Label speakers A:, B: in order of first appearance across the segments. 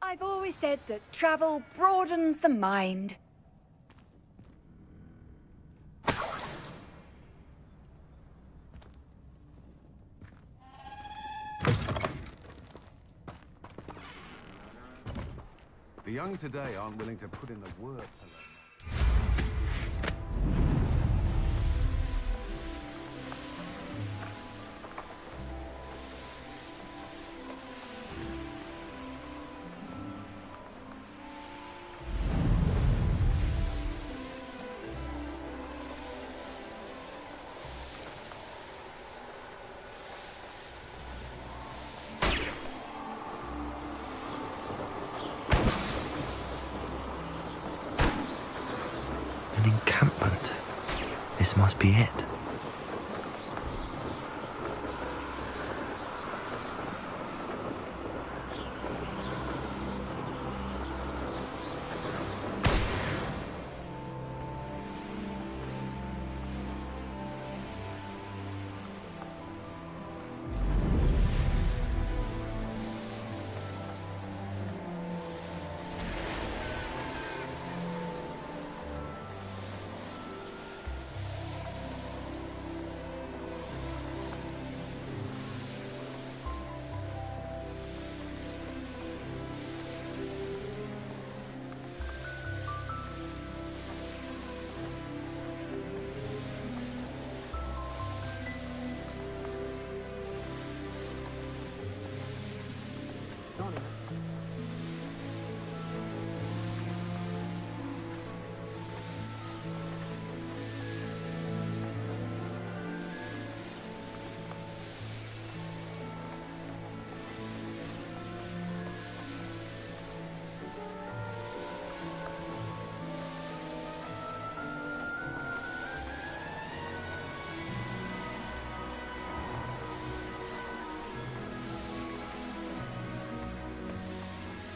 A: I've always said that travel broadens the mind.
B: The young today aren't willing to put in the work to learn.
C: An encampment. This must be it.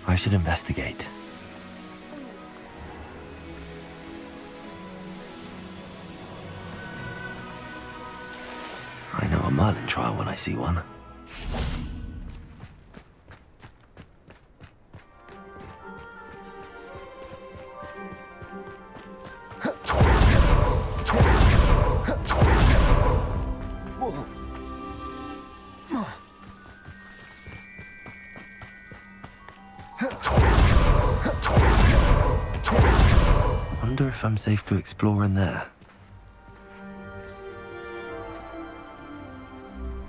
C: I should investigate. I know a Merlin trial when I see one. Wonder if I'm safe to explore in there.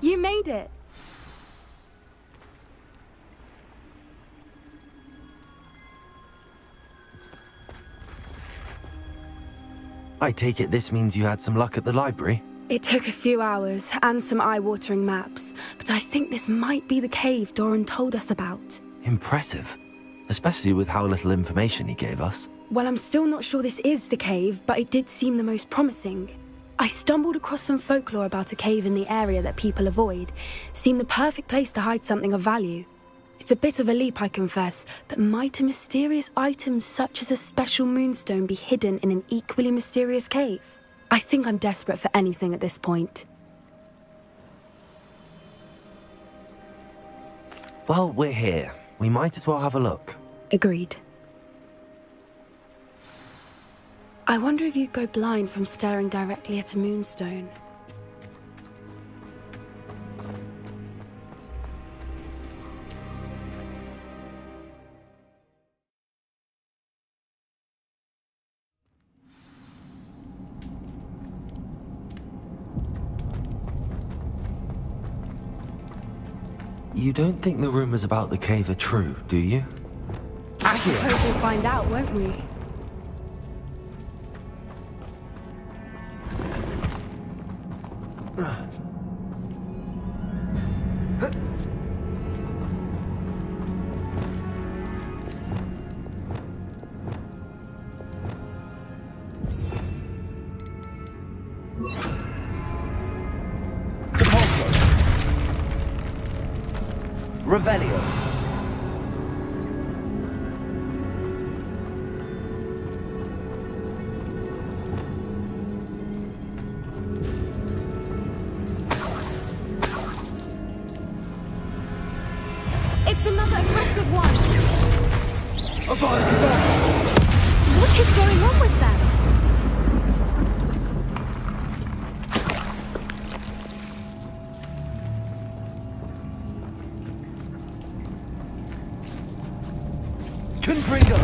D: You made it!
C: I take it this means you had some luck at the library?
D: It took a few hours and some eye-watering maps, but I think this might be the cave Doran told us about.
C: Impressive. Especially with how little information he gave us.
D: Well, I'm still not sure this is the cave, but it did seem the most promising. I stumbled across some folklore about a cave in the area that people avoid. Seemed the perfect place to hide something of value. It's a bit of a leap, I confess, but might a mysterious item such as a special moonstone be hidden in an equally mysterious cave? I think I'm desperate for anything at this point.
C: Well, we're here. We might as well have a look.
D: Agreed. I wonder if you'd go blind from staring directly at a moonstone.
C: You don't think the rumors about the cave are true, do you?
D: I suppose we'll find out, won't we?
C: Revelio.
D: It's another aggressive one! going on with them?
C: Confringo!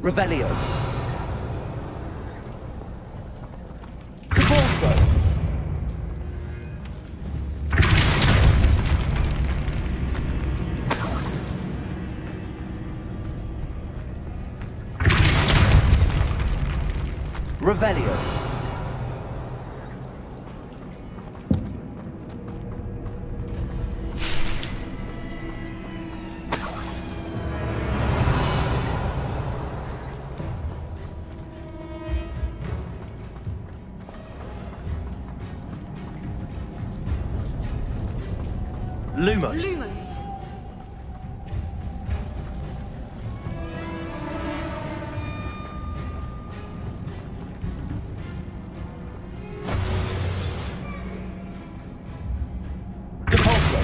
E: Revelio. Divorso. Revelio. Lumos.
D: Lumos.
E: Depulso.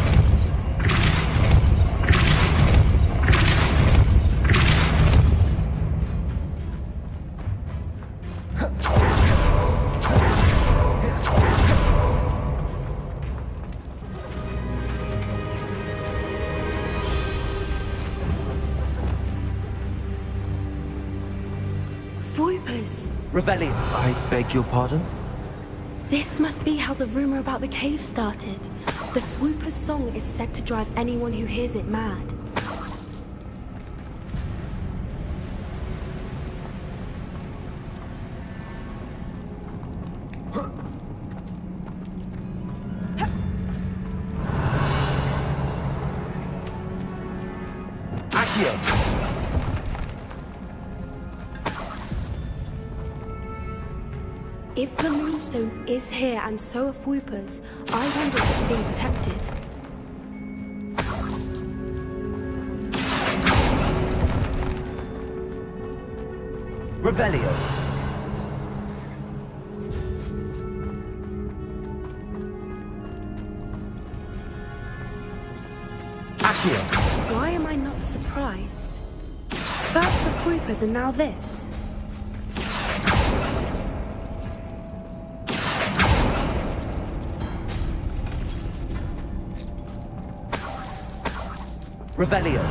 D: Voipers.
E: Revelio.
C: I beg your pardon?
D: This must be how the rumor about the cave started. The Thwooper's song is said to drive anyone who hears it mad.
E: Accio.
D: If the Moonstone is here and so are Thwoopers, I wonder if it's being protected.
E: Revelio. Accio.
D: Why am I not surprised? First the Thwoopers and now this.
E: Revelio.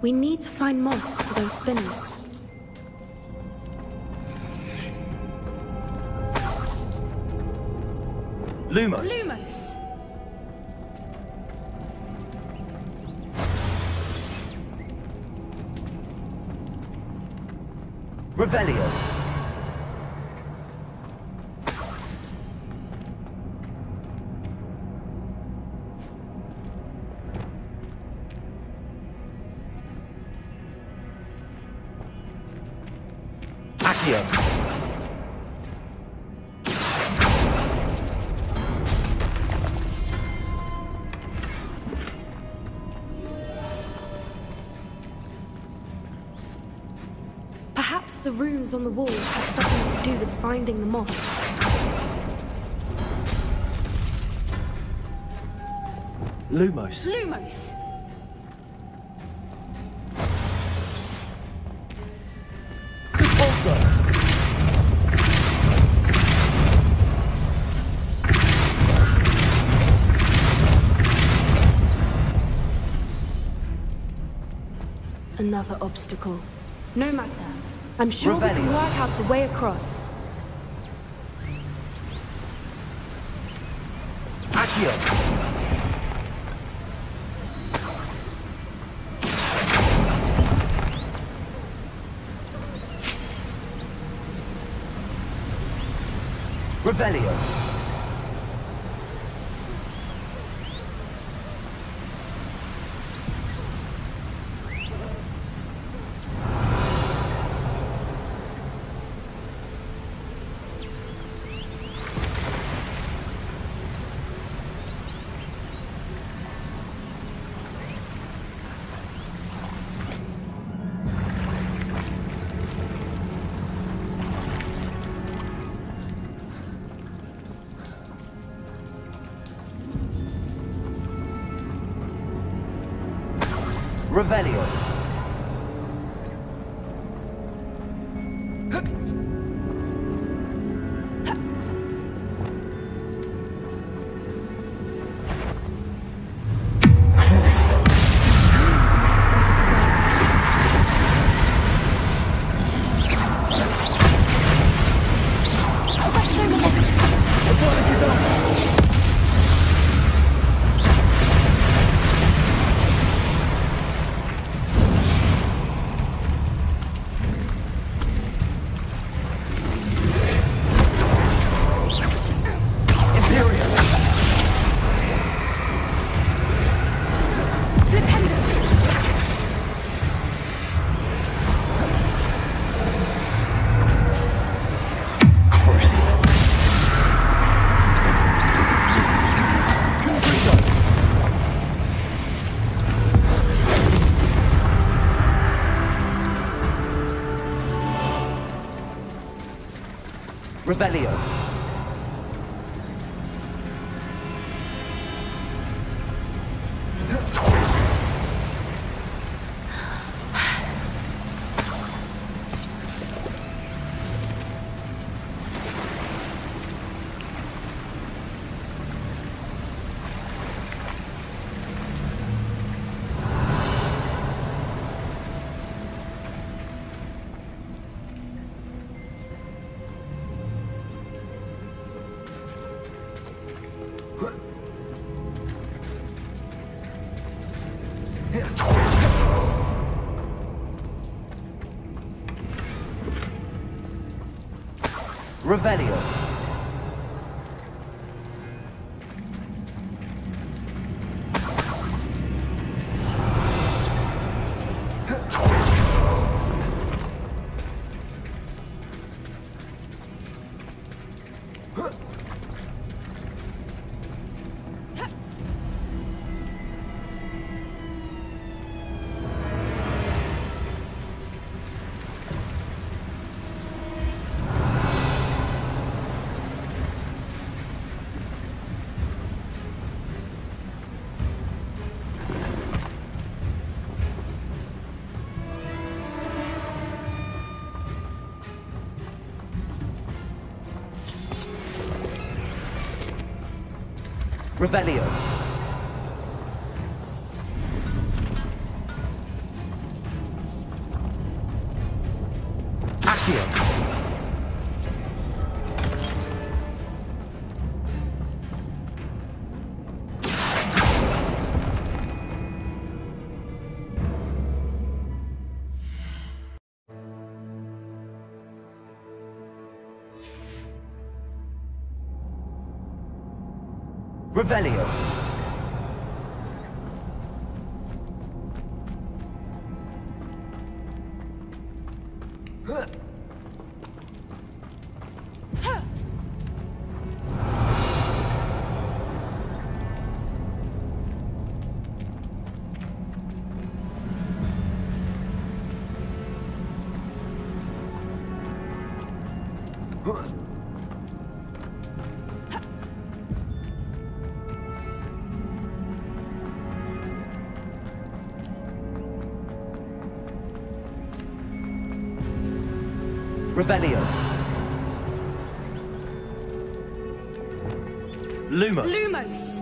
D: We need to find moths for those spinners.
E: Lumos.
D: Lumos!
E: Revelio. Accio.
D: Perhaps the runes on the wall have something to do with finding the moths.
C: Lumos.
D: Lumos!
E: Depulso.
D: Another obstacle. No matter. I'm sure we can
E: Revelio.
D: work out a way across.
E: Accio. Revelio. Revelio. Revelio. Revelio. Revelio. Accio. Revelio. Revelio. Lumos.
D: Lumos!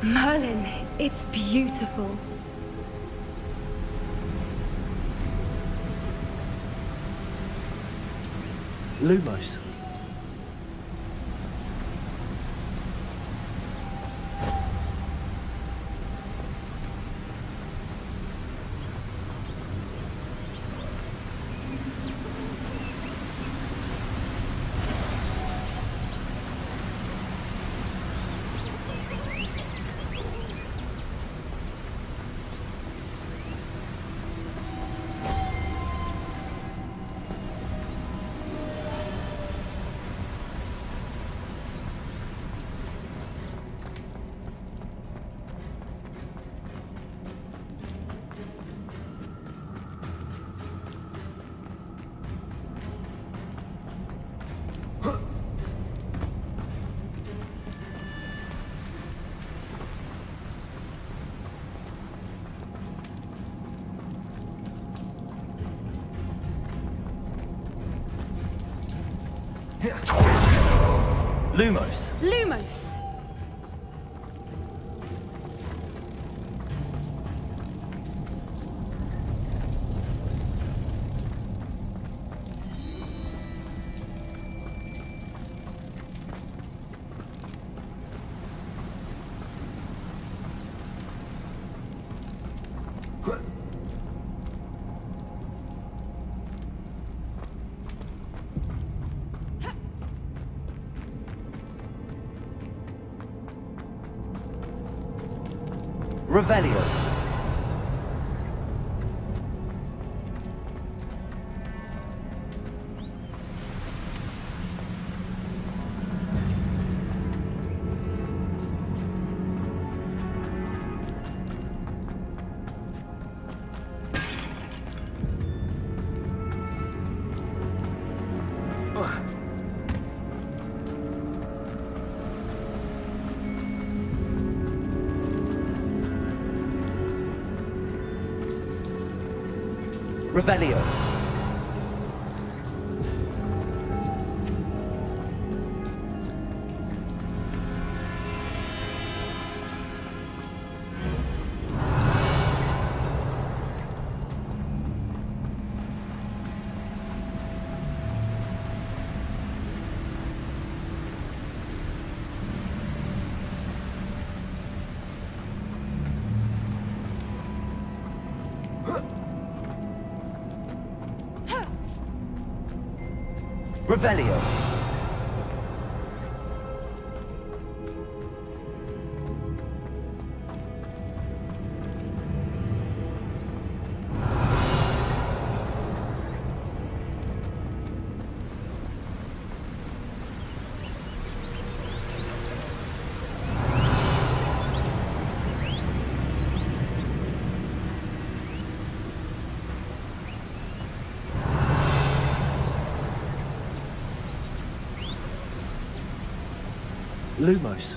D: Merlin, it's beautiful.
E: Lumos. Lumos.
D: Lumos!
E: Revelio. Revelio. Revelio. Lumos.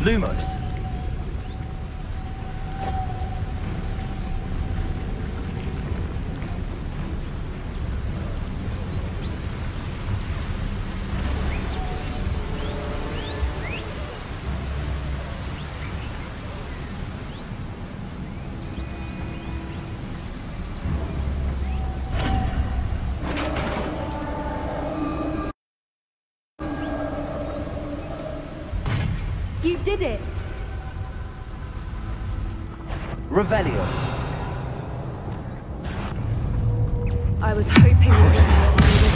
E: Lumos.
D: You did it!
E: Revelio.
D: I was hoping we would be able to do this.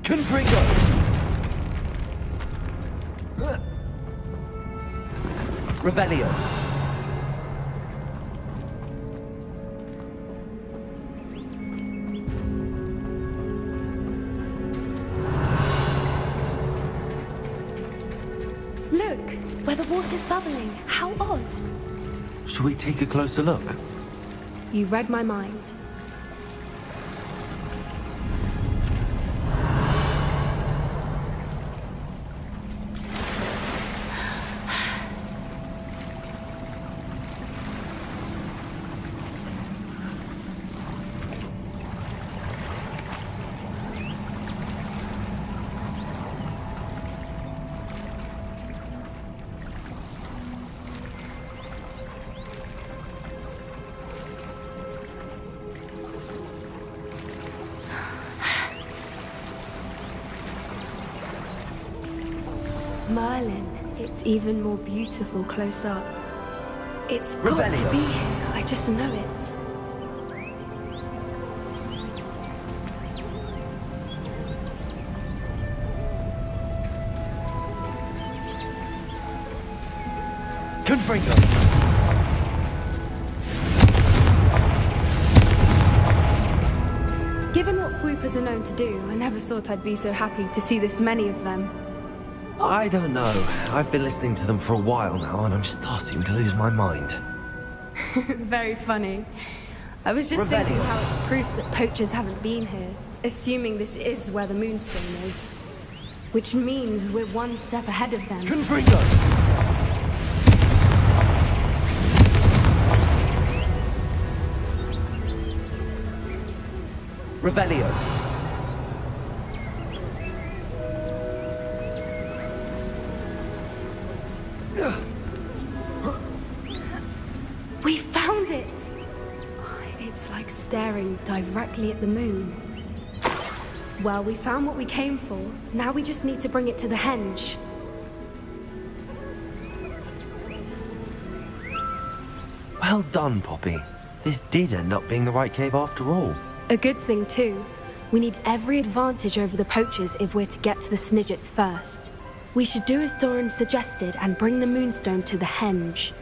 E: Confringo. Revelio.
D: Look, where the water's bubbling. How odd.
C: Should we take a closer look?
D: You read my mind. Merlin, it's even more beautiful close up. It's got to be here, I just know it.
E: Confringo.
D: Given what Fwoopers are known to do, I never thought I'd be so happy to see this many of them.
C: I don't know. I've been listening to them for a while now, and I'm starting to lose my mind.
D: Very funny. I was just thinking how it's proof that poachers haven't been here, assuming this is where the Moonstone is. Which means we're one step ahead of them.
E: Confringo. Revelio.
D: We found it! It's like staring directly at the moon. Well, we found what we came for. Now we just need to bring it to the henge.
C: Well done, Poppy. This did end up being the right cave after all.
D: A good thing, too. We need every advantage over the poachers if we're to get to the Snidgets first. We should do as Doran suggested and bring the Moonstone to the henge.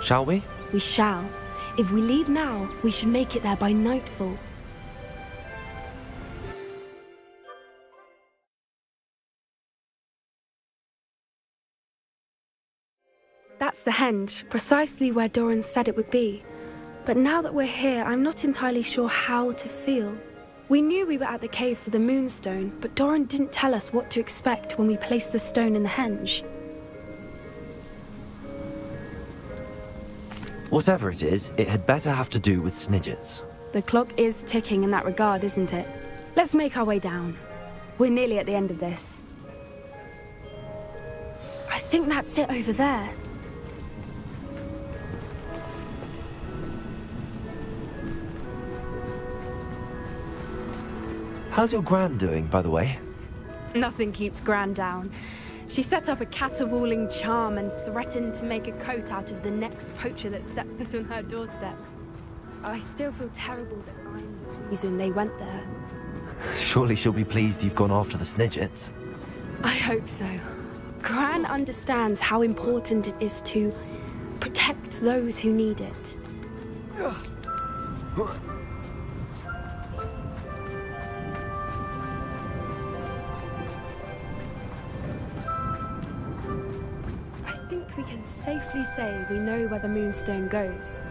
C: Shall we?
D: We shall. If we leave now, we should make it there by nightfall. That's the henge, precisely where Doran said it would be. But now that we're here, I'm not entirely sure how to feel. We knew we were at the cave for the Moonstone, but Doran didn't tell us what to expect when we placed the stone in the henge.
C: Whatever it is, it had better have to do with Snidgets.
D: The clock is ticking in that regard, isn't it? Let's make our way down. We're nearly at the end of this. I think that's it over there.
C: How's your Gran doing, by the way?
D: Nothing keeps Gran down. She set up a caterwauling charm and threatened to make a coat out of the next poacher that set foot on her doorstep. I still feel terrible that I'm the reason they went there.
C: Surely she'll be pleased you've gone after the Snidgets.
D: I hope so. Gran understands how important it is to protect those who need it. I think we can safely say we know where the Moonstone goes.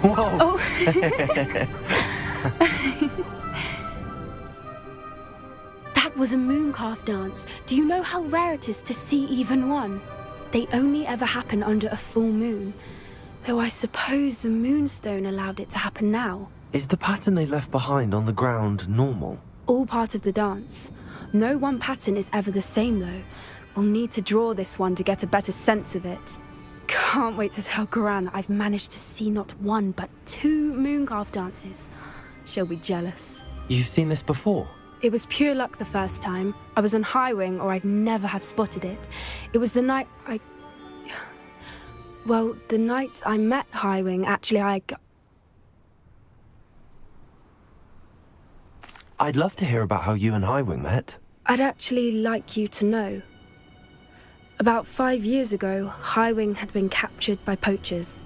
C: Whoa!
D: Oh. That was a mooncalf dance. Do you know how rare it is to see even one? They only ever happen under a full moon. Though I suppose the Moonstone allowed it to happen now.
C: Is the pattern they left behind on the ground normal?
D: All part of the dance. No one pattern is ever the same, though. We'll need to draw this one to get a better sense of it. Can't wait to tell Gran that I've managed to see not one, but 2 mooncalf dances. She'll be jealous.
C: You've seen this before?
D: It was pure luck the first time. I was on Highwing, or I'd never have spotted it. It was the night Well, the night I met Highwing, actually,
C: I'd love to hear about how you and Highwing met.
D: I'd actually like you to know. About 5 years ago, Highwing had been captured by poachers.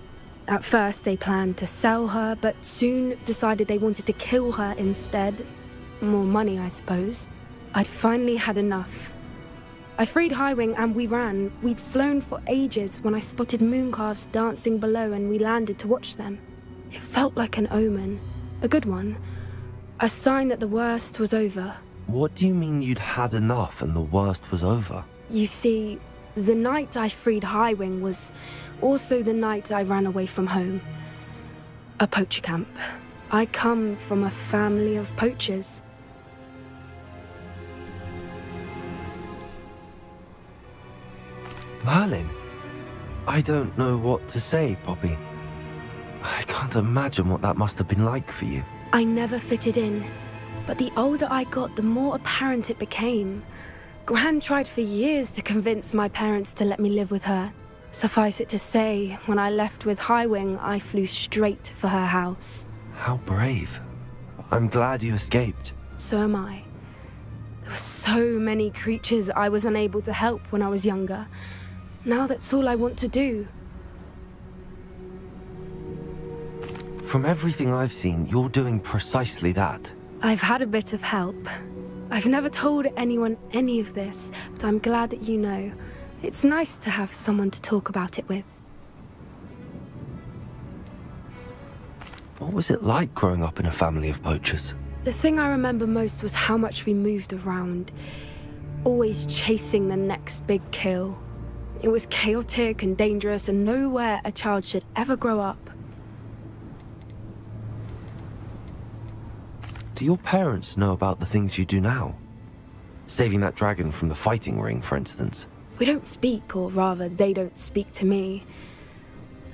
D: At first, they planned to sell her, but soon decided they wanted to kill her instead. More money, I suppose. I'd finally had enough. I freed Highwing and we ran. We'd flown for ages when I spotted mooncalves dancing below and we landed to watch them. It felt like an omen. A good one. A sign that the worst was over.
C: What do you mean you'd had enough and the worst was over?
D: You see, the night I freed Highwing was also the night I ran away from home. A poacher camp. I come from a family of poachers.
C: Merlin? I don't know what to say, Poppy. I can't imagine what that must have been like for you.
D: I never fitted in, but the older I got, the more apparent it became. Gran tried for years to convince my parents to let me live with her. Suffice it to say, when I left with Highwing, I flew straight for her house.
C: How brave. I'm glad you escaped.
D: So am I. There were so many creatures I was unable to help when I was younger. Now that's all I want to do.
C: From everything I've seen, you're doing precisely that.
D: I've had a bit of help. I've never told anyone any of this, but I'm glad that you know. It's nice to have someone to talk about it with.
C: What was it like growing up in a family of poachers?
D: The thing I remember most was how much we moved around, always chasing the next big kill. It was chaotic and dangerous, and nowhere a child should ever grow up.
C: Do your parents know about the things you do now? Saving that dragon from the fighting ring, for instance.
D: We don't speak, or rather, they don't speak to me.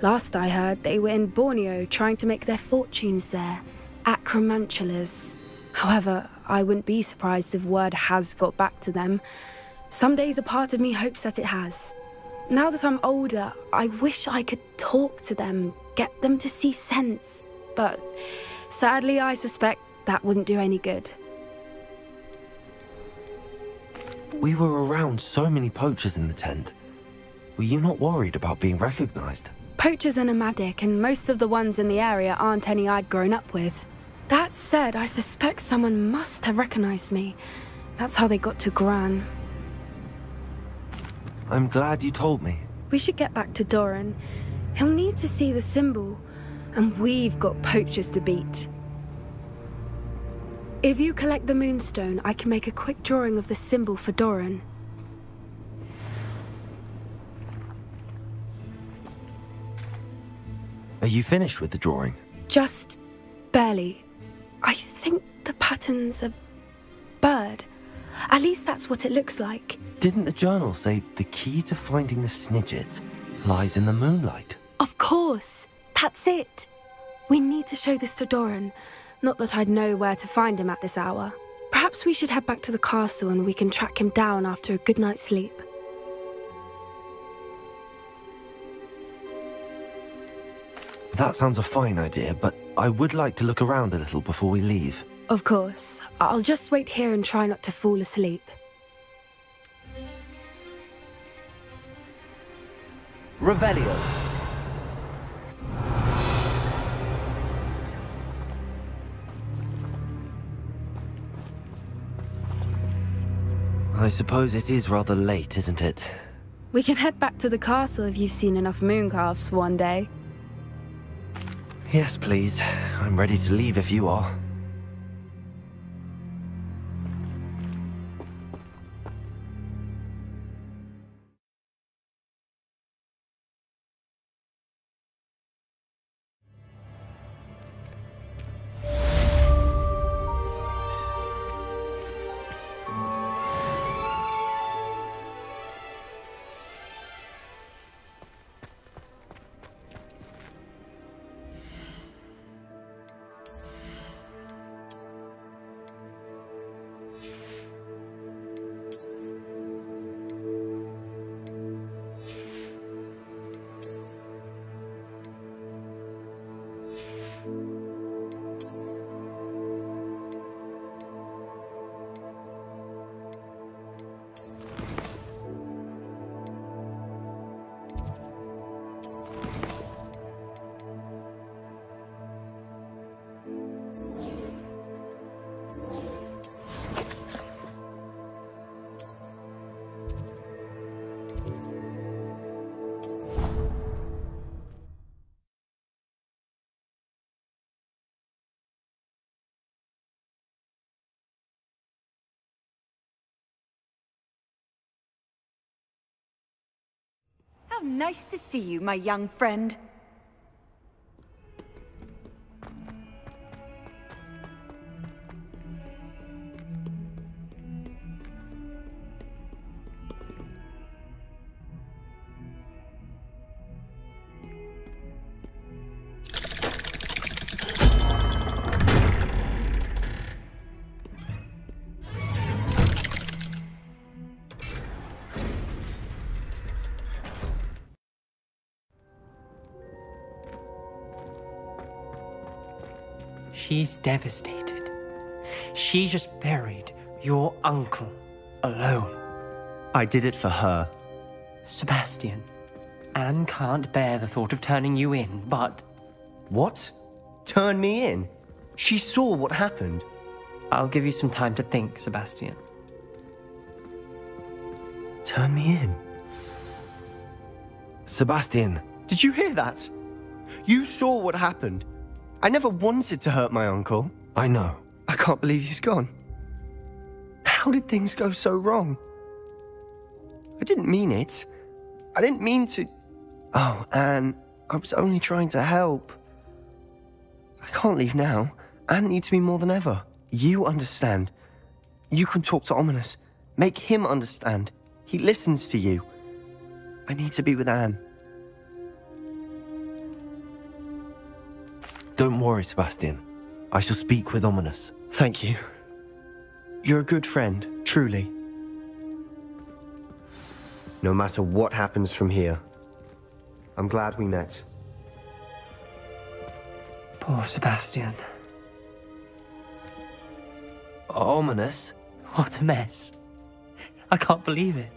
D: Last I heard, they were in Borneo trying to make their fortunes there, acromantulas. However, I wouldn't be surprised if word has got back to them. Some days a part of me hopes that it has. Now that I'm older, I wish I could talk to them, get them to see sense. But sadly, I suspect that wouldn't do any good.
C: We were around so many poachers in the tent. Were you not worried about being recognized?
D: Poachers are nomadic, and most of the ones in the area aren't any I'd grown up with. That said, I suspect someone must have recognized me. That's how they got to Gran.
C: I'm glad you told me.
D: We should get back to Doran. He'll need to see the symbol, and we've got poachers to beat. If you collect the moonstone, I can make a quick drawing of the symbol for Doran.
C: Are you finished with the drawing?
D: Just barely. I think the pattern's a bird. At least that's what it looks like.
C: Didn't the journal say the key to finding the Snidget lies in the moonlight?
D: Of course. That's it. We need to show this to Doran. Not that I'd know where to find him at this hour. Perhaps we should head back to the castle and we can track him down after a good night's sleep.
C: That sounds a fine idea, but I would like to look around a little before we leave.
D: Of course. I'll just wait here and try not to fall asleep.
E: Revelio.
C: I suppose it is rather late, isn't it?
D: We can head back to the castle if you've seen enough mooncalves one day.
C: Yes, please. I'm ready to leave if you are.
A: How nice to see you, my young friend.
F: She's devastated. She just buried your uncle alone.
G: I did it for her.
F: Sebastian, Anne can't bear the thought of turning you in, but...
G: What? Turn me in? She saw what happened.
F: I'll give you some time to think, Sebastian.
G: Turn me in?
C: Sebastian.
G: Did you hear that? You saw what happened. I never wanted to hurt my uncle.
C: I know.
G: I can't believe he's gone. How did things go so wrong? I didn't mean it. I didn't mean to... Oh, Anne, I was only trying to help. I can't leave now. Anne needs me more than ever. You understand. You can talk to Ominous. Make him understand. He listens to you. I need to be with Anne.
C: Don't worry, Sebastian. I shall speak with Ominous.
G: Thank you. You're a good friend, truly. No matter what happens from here, I'm glad we met.
F: Poor Sebastian.
C: Ominous?
F: What a mess. I can't believe it.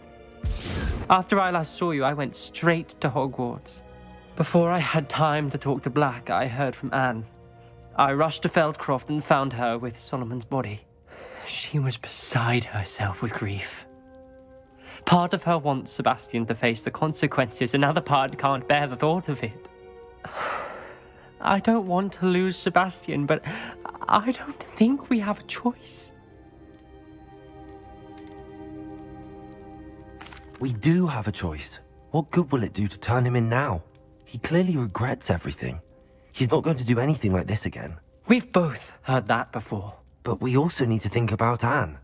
F: After I last saw you, I went straight to Hogwarts. Before I had time to talk to Black, I heard from Anne. I rushed to Feldcroft and found her with Solomon's body. She was beside herself with grief. Part of her wants Sebastian to face the consequences, another part can't bear the thought of it. I don't want to lose Sebastian, but I don't think we have a choice.
C: We do have a choice. What good will it do to turn him in now? He clearly regrets everything. He's not going to do anything like this again.
F: We've both heard that before.
C: But we also need to think about Anne.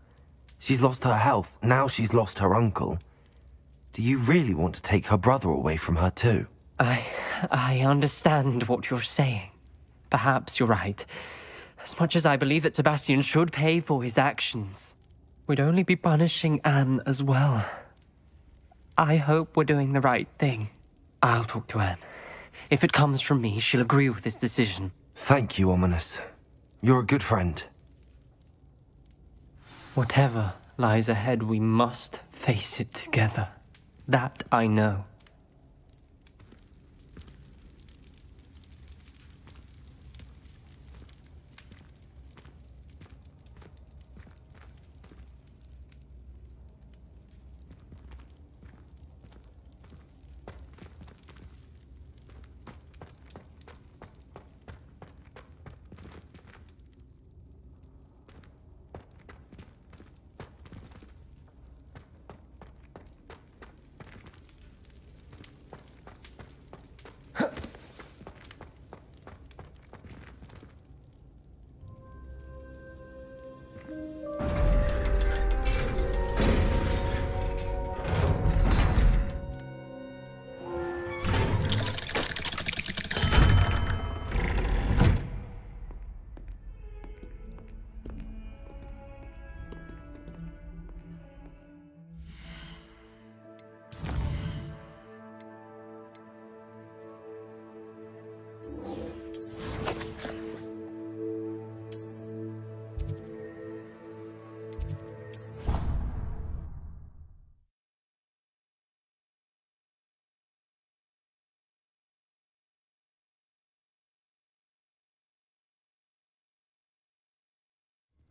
C: She's lost her health, now she's lost her uncle. Do you really want to take her brother away from her too?
F: I understand what you're saying. Perhaps you're right. As much as I believe that Sebastian should pay for his actions, we'd only be punishing Anne as well. I hope we're doing the right thing. I'll talk to Anne. If it comes from me, she'll agree with this decision.
C: Thank you, Ominous. You're a good friend.
F: Whatever lies ahead, we must face it together. That I know.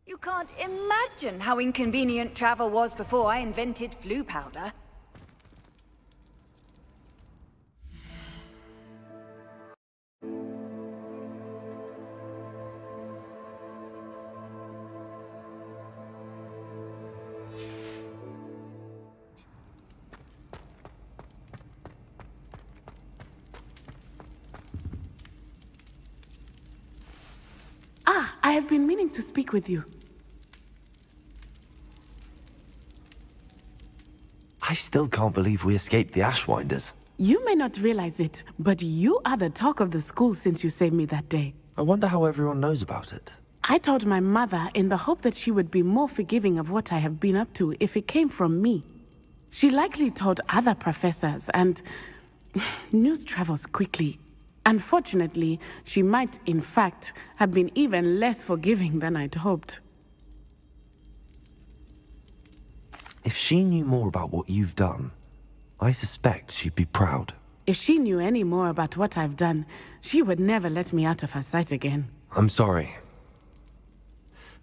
A: You can't imagine how inconvenient travel was before I invented flu powder.
H: I have been meaning to speak with you.
C: I still can't believe we escaped the Ashwinders.
H: You may not realize it, but you are the talk of the school since you saved me that day.
C: I wonder how everyone knows about it.
H: I told my mother in the hope that she would be more forgiving of what I have been up to if it came from me. She likely told other professors, and news travels quickly. Unfortunately, she might, in fact, have been even less forgiving than I'd hoped.
C: If she knew more about what you've done, I suspect she'd be proud.
H: If she knew any more about what I've done, she would never let me out of her sight again.
C: I'm sorry.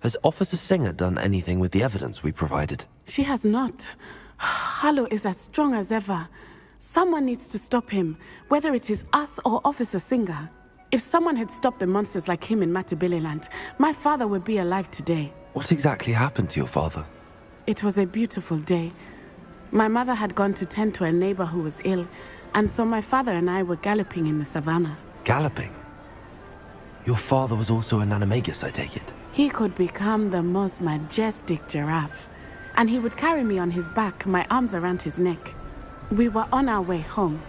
C: Has Officer Singer done anything with the evidence we provided?
H: She has not. Harlow is as strong as ever. Someone needs to stop him, whether it is us or Officer Singer. If someone had stopped the monsters like him in Matabeleland, my father would be alive today.
C: What exactly happened to your father?
H: It was a beautiful day. My mother had gone to tend to a neighbor who was ill, and so my father and I were galloping in the savannah.
C: Galloping? Your father was also an animagus, I take it?
H: He could become the most majestic giraffe, and he would carry me on his back, my arms around his neck. We were on our way home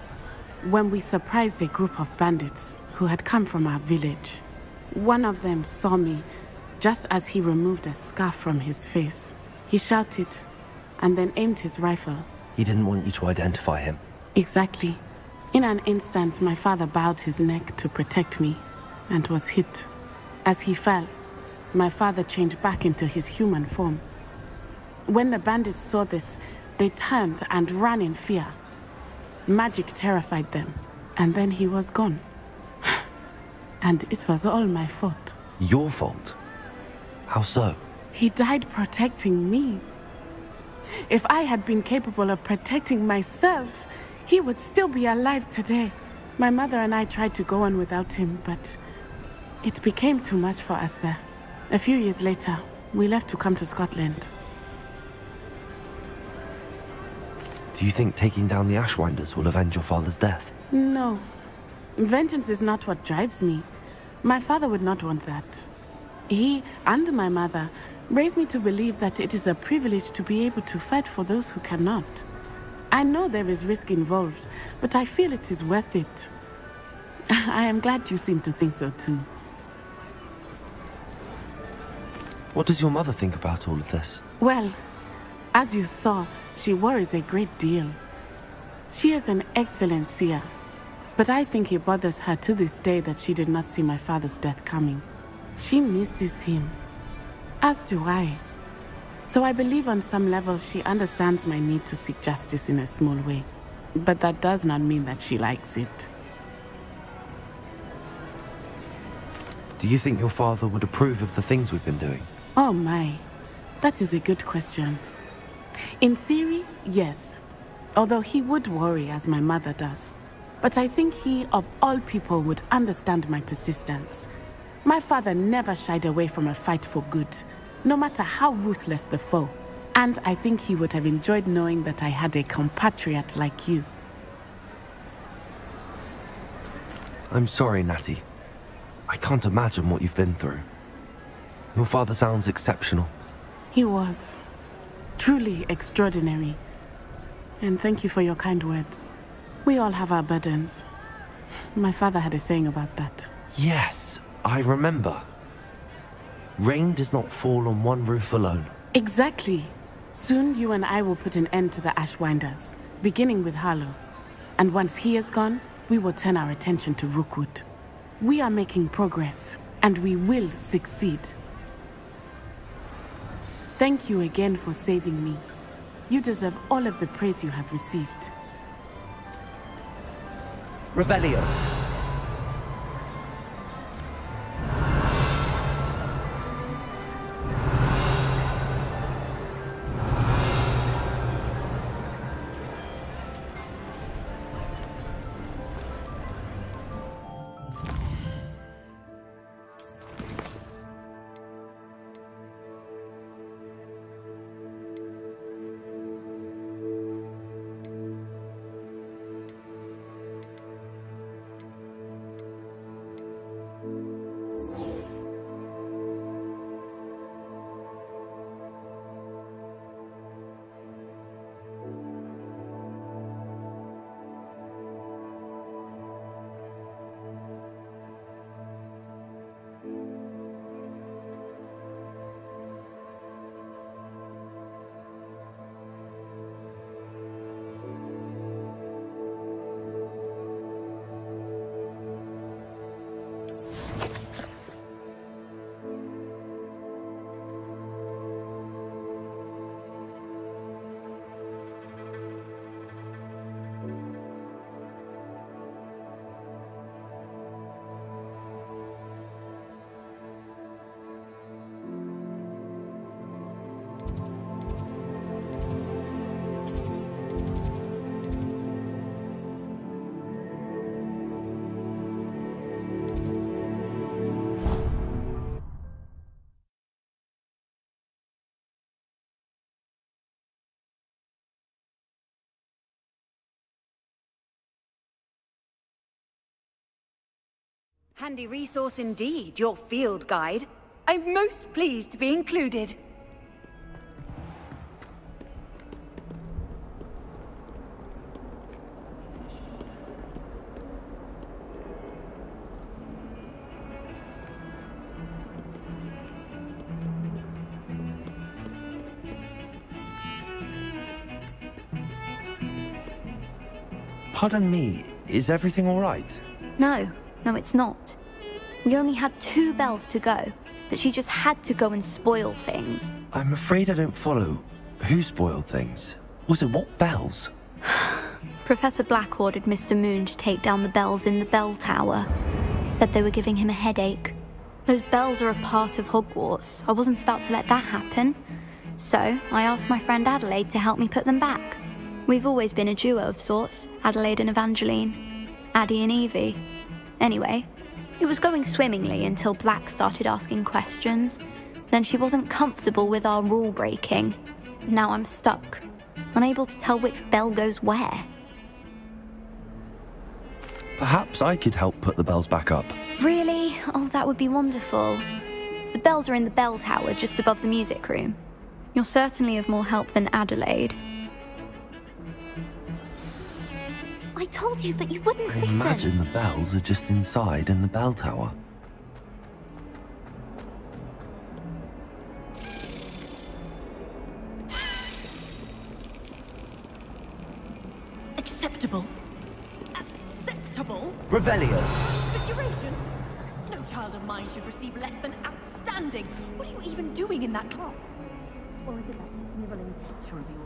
H: when we surprised a group of bandits who had come from our village. One of them saw me just as he removed a scarf from his face. He shouted and then aimed his rifle.
C: He didn't want you to identify him.
H: Exactly. In an instant, my father bowed his neck to protect me and was hit. As he fell, my father changed back into his human form. When the bandits saw this, they turned and ran in fear. Magic terrified them, and then he was gone. And it was all my fault.
C: Your fault? How so?
H: He died protecting me. If I had been capable of protecting myself, he would still be alive today. My mother and I tried to go on without him, but it became too much for us there. A few years later, we left to come to Scotland.
C: Do you think taking down the Ashwinders will avenge your father's death?
H: No. Vengeance is not what drives me. My father would not want that. He and my mother raised me to believe that it is a privilege to be able to fight for those who cannot. I know there is risk involved, but I feel it is worth it. I am glad you seem to think so too.
C: What does your mother think about all of this?
H: Well, as you saw, she worries a great deal. She is an excellent seer, but I think it bothers her to this day that she did not see my father's death coming. She misses him, as do I. So I believe on some level she understands my need to seek justice in a small way. But that does not mean that she likes it.
C: Do you think your father would approve of the things we've been doing?
H: Oh my, that is a good question. In theory, yes. Although he would worry as my mother does. But I think he, of all people, would understand my persistence. My father never shied away from a fight for good, no matter how ruthless the foe. And I think he would have enjoyed knowing that I had a compatriot like you.
C: I'm sorry, Natty. I can't imagine what you've been through. Your father sounds exceptional.
H: He was. Truly extraordinary. And thank you for your kind words. We all have our burdens. My father had a saying about that.
C: Yes, I remember. Rain does not fall on one roof alone.
H: Exactly. Soon you and I will put an end to the Ashwinders, beginning with Harlow. And once he is gone, we will turn our attention to Rookwood. We are making progress, and we will succeed. Thank you again for saving me. You deserve all of the praise you have received.
E: Revelio.
A: Handy resource indeed, your field guide. I'm most pleased to be included.
C: Pardon me, is everything all right?
I: No, it's not. We only had 2 bells to go, but she just had to go and spoil things.
C: I'm afraid I don't follow. Who spoiled things? Also, what bells?
I: Professor Black ordered Mr. Moon to take down the bells in the bell tower. Said they were giving him a headache. Those bells are a part of Hogwarts. I wasn't about to let that happen. So, I asked my friend Adelaide to help me put them back. We've always been a duo of sorts, Adelaide and Evangeline. Addie and Evie. Anyway, it was going swimmingly until Black started asking questions. Then she wasn't comfortable with our rule breaking. Now I'm stuck, unable to tell which bell goes where.
C: Perhaps I could help put the bells back up.
I: Really? Oh, that would be wonderful. The bells are in the bell tower just above the music room. You're certainly of more help than Adelaide. I told you, but you wouldn't listen.
C: I imagine the bells are just inside in the bell tower.
J: Acceptable. Acceptable?
E: Revelio.
J: Figuration? No child of mine should receive less than outstanding. What are you even doing in that class? Or is it that sniveling teacher of yours?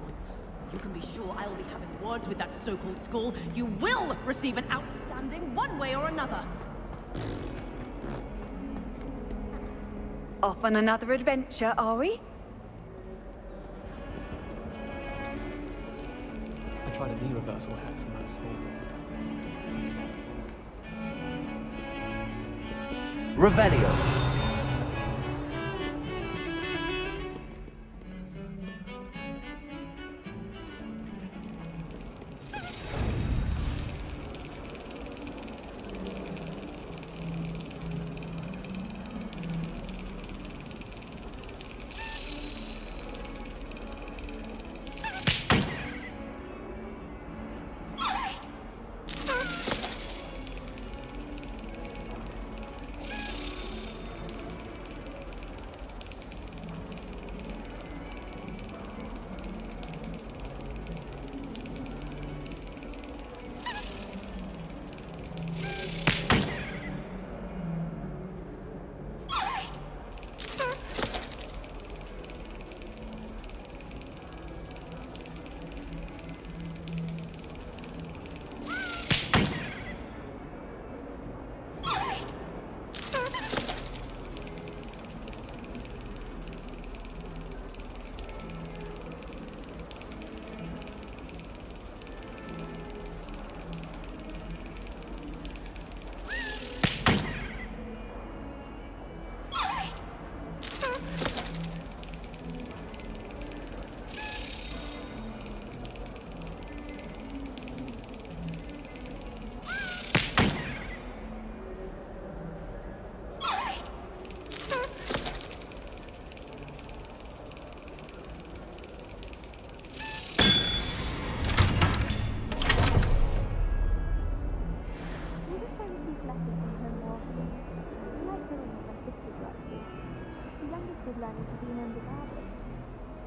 J: You can be sure I will be having words with that so-called school. You will receive an outstanding one way or another.
A: Off on another adventure, are we?
K: I tried a knee reversal hex on that sword.
E: Revelio.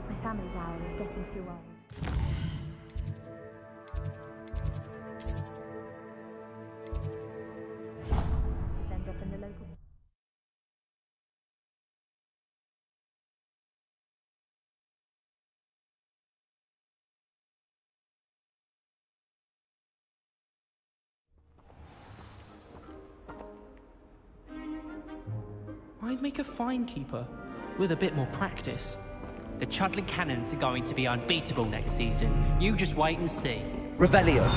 I: My family's hour is getting too old. End up in the local.
K: I'd make a fine keeper, with a bit more practice.
F: The Chudley Cannons are going to be unbeatable next season. You just wait and see.
E: Revelio.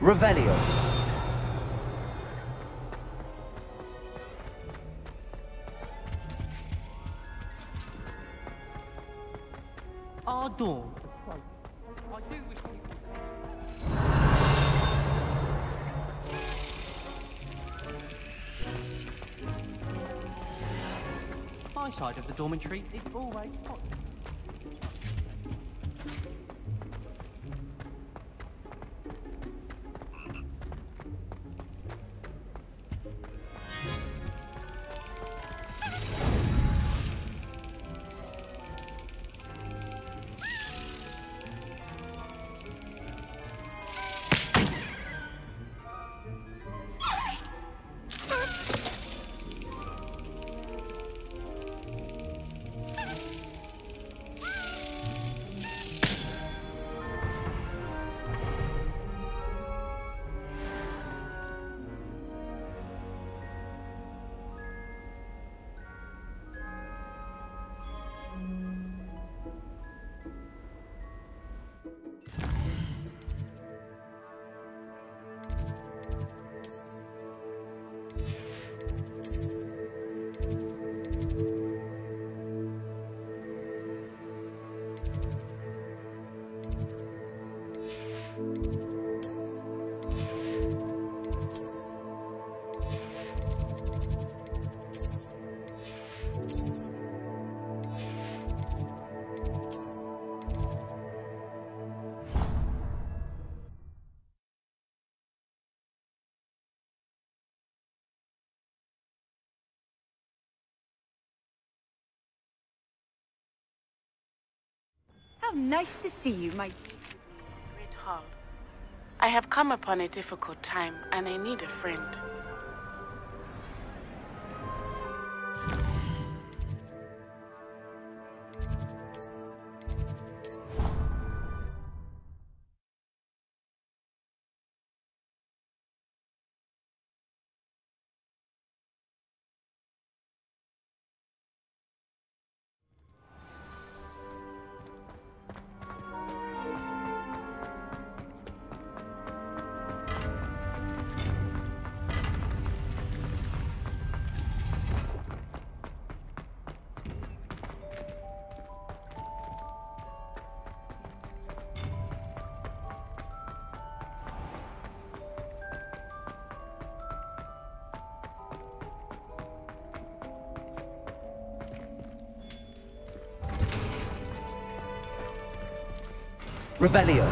E: Revelio.
F: Our dawn. I do wish people... My side of the dormitory is always hot.
A: How nice to see you, my...
H: Great Hall. I have come upon a difficult time, and I need a friend.
E: Revelio.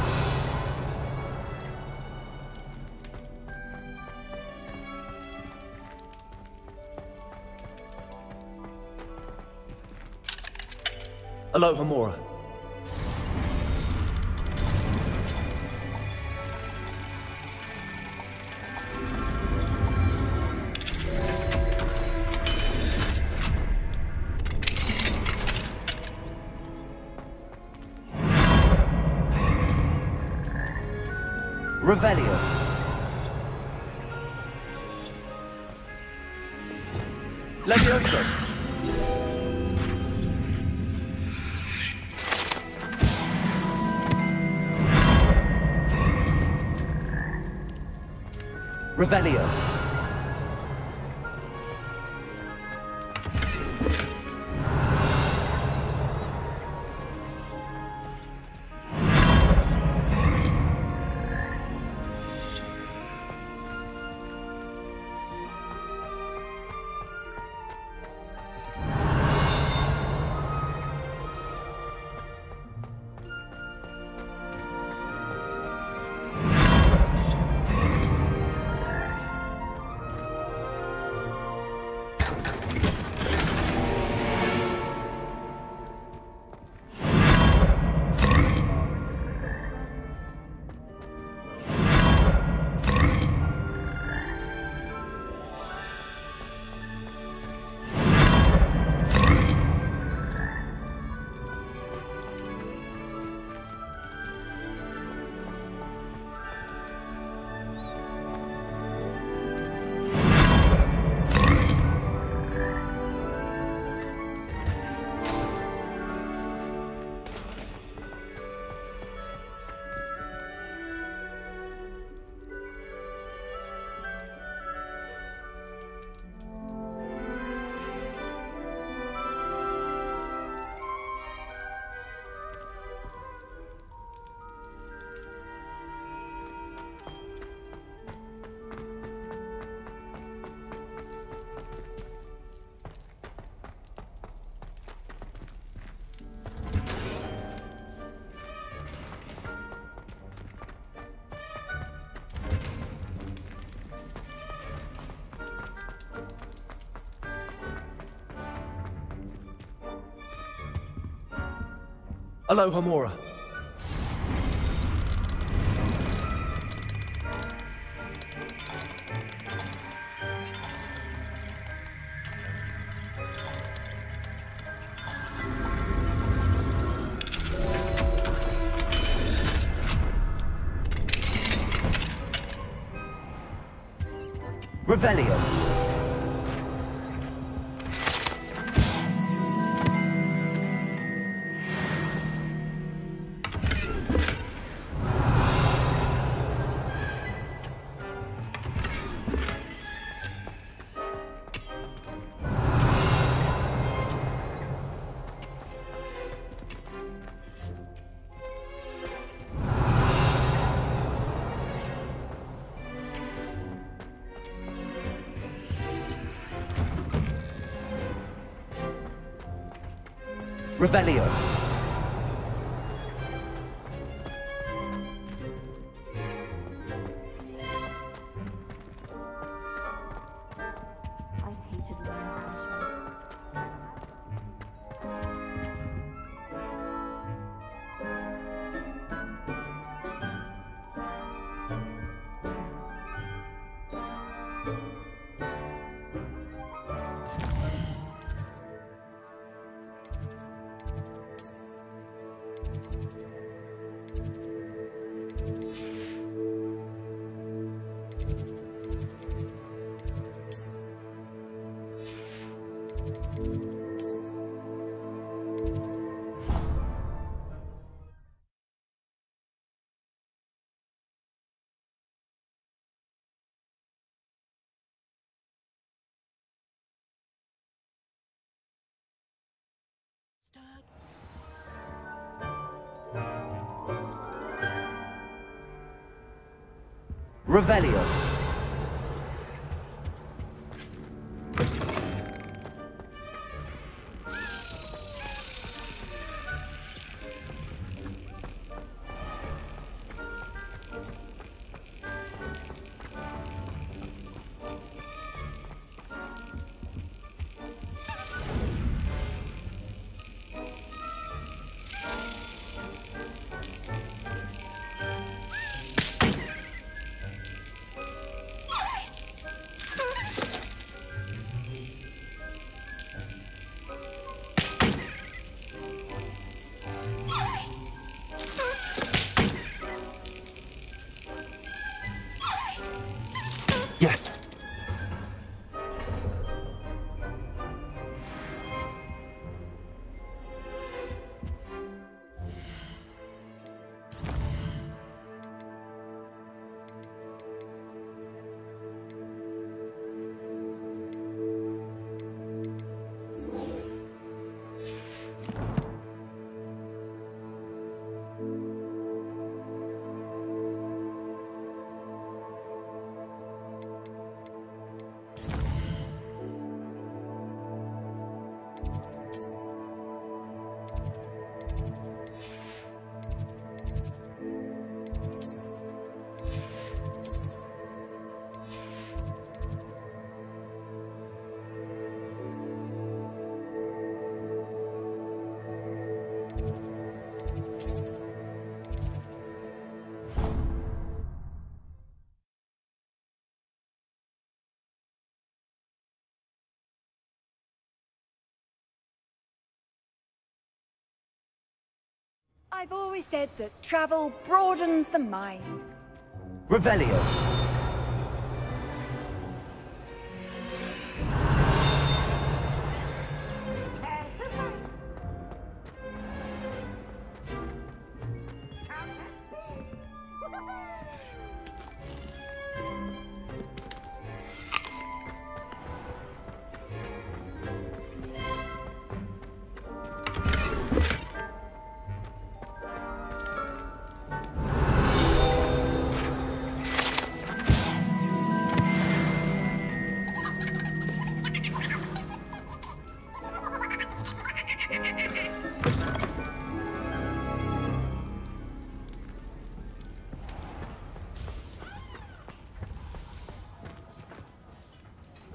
C: Aloha Mora.
E: Revelio.
C: Levioso.
E: Revelio. Aloha Mora. Revelio. Revelio. Revelio. Yes.
A: I've always said that travel broadens the mind.
E: Revelio.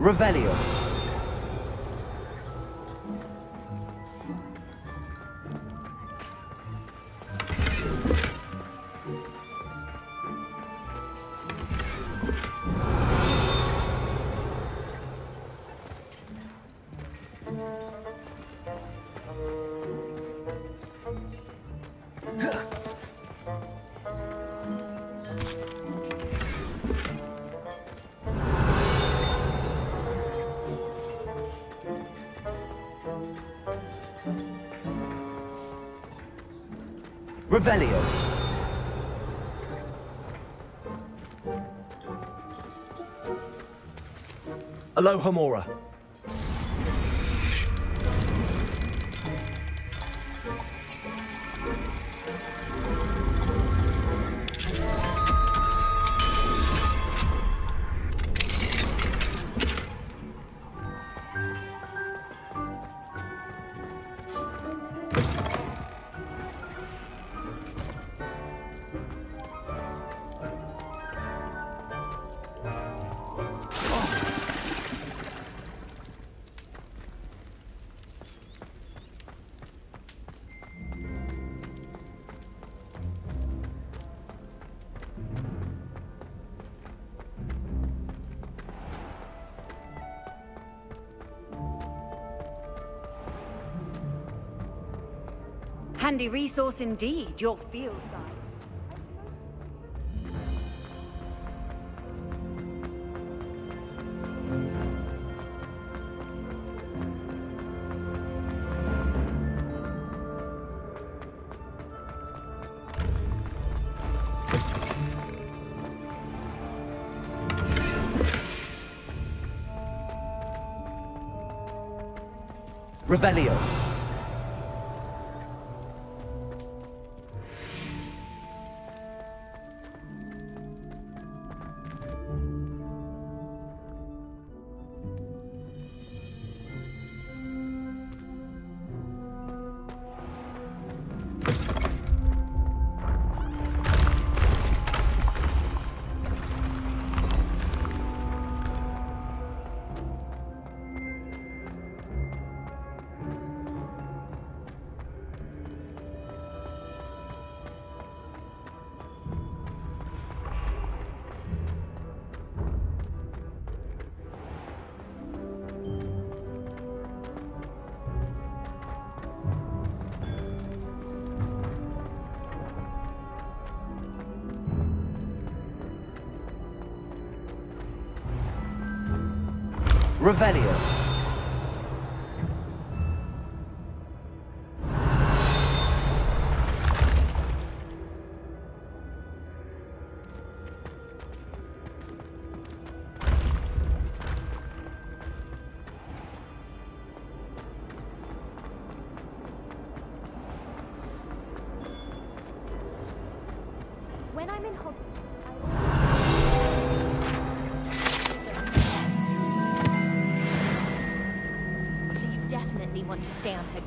E: Revelio. Revelio. Alohomora.
A: Handy resource indeed, your field guide.
E: Revelio. Revelio.
I: When I'm in Hogwarts, definitely want to stay on her good.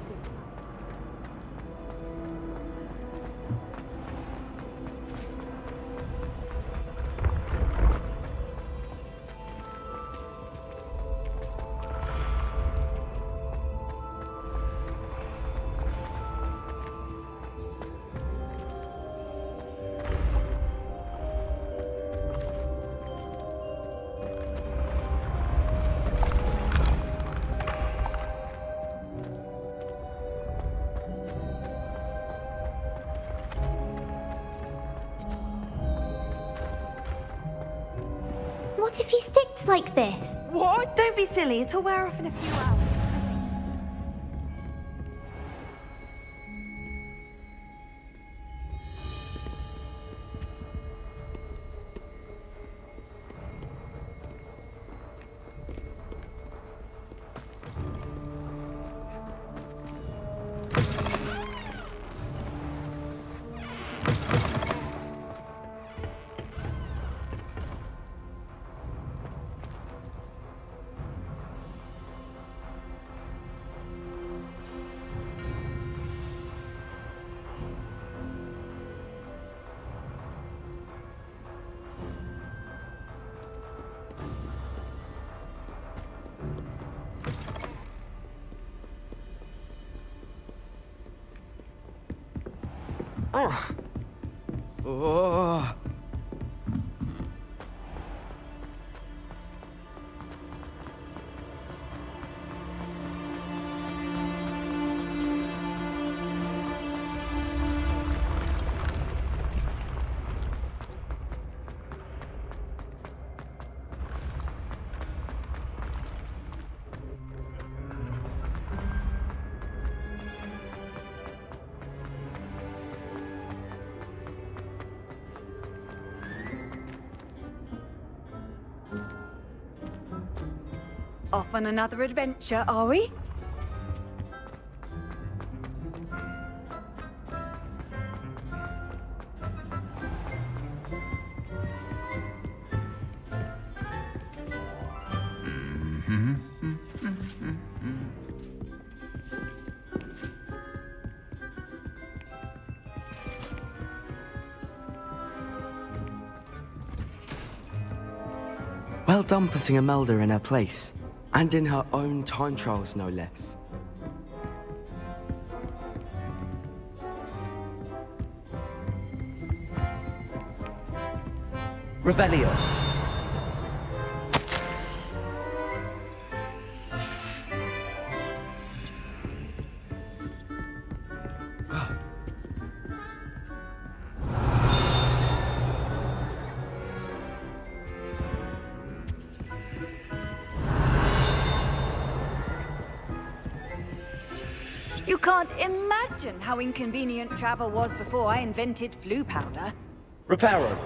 I: What if he sticks like this?
A: What? Don't be silly, it'll wear off in a few hours.
G: Oh. Oh.
A: Off on another adventure, are we?
L: Well done putting Imelda in her place, and in her own time trials, no less.
E: Revelio.
A: You can't imagine how inconvenient travel was before I invented flu powder.
E: Reparo.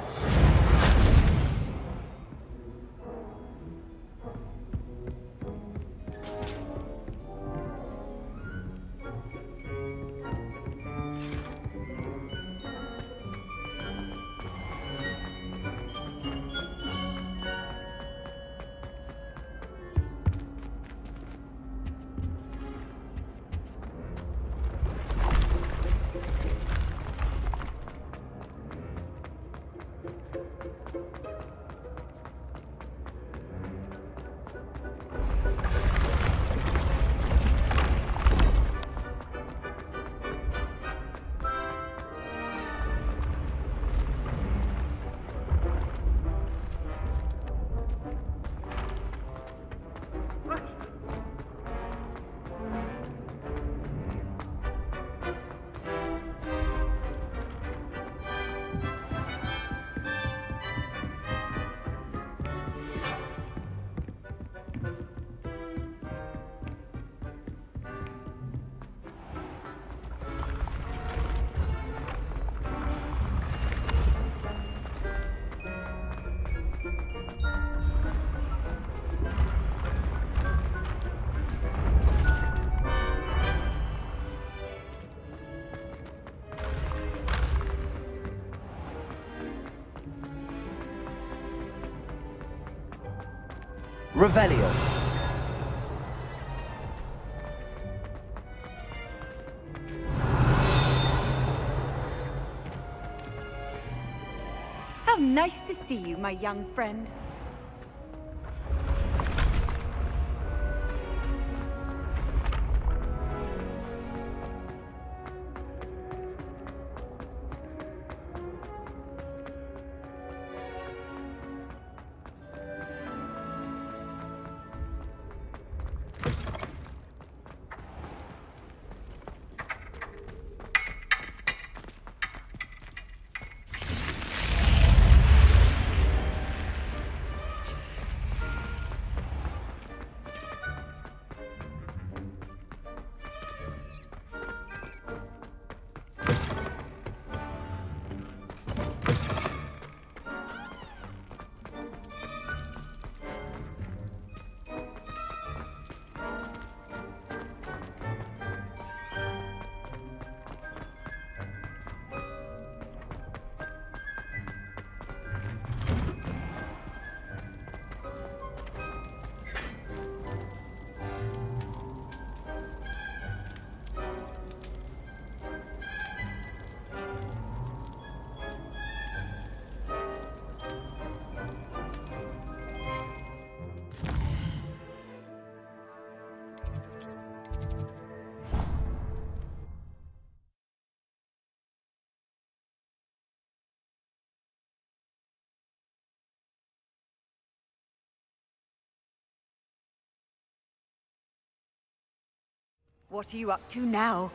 E: Revelio.
A: How nice to see you, my young friend. What are you up to now?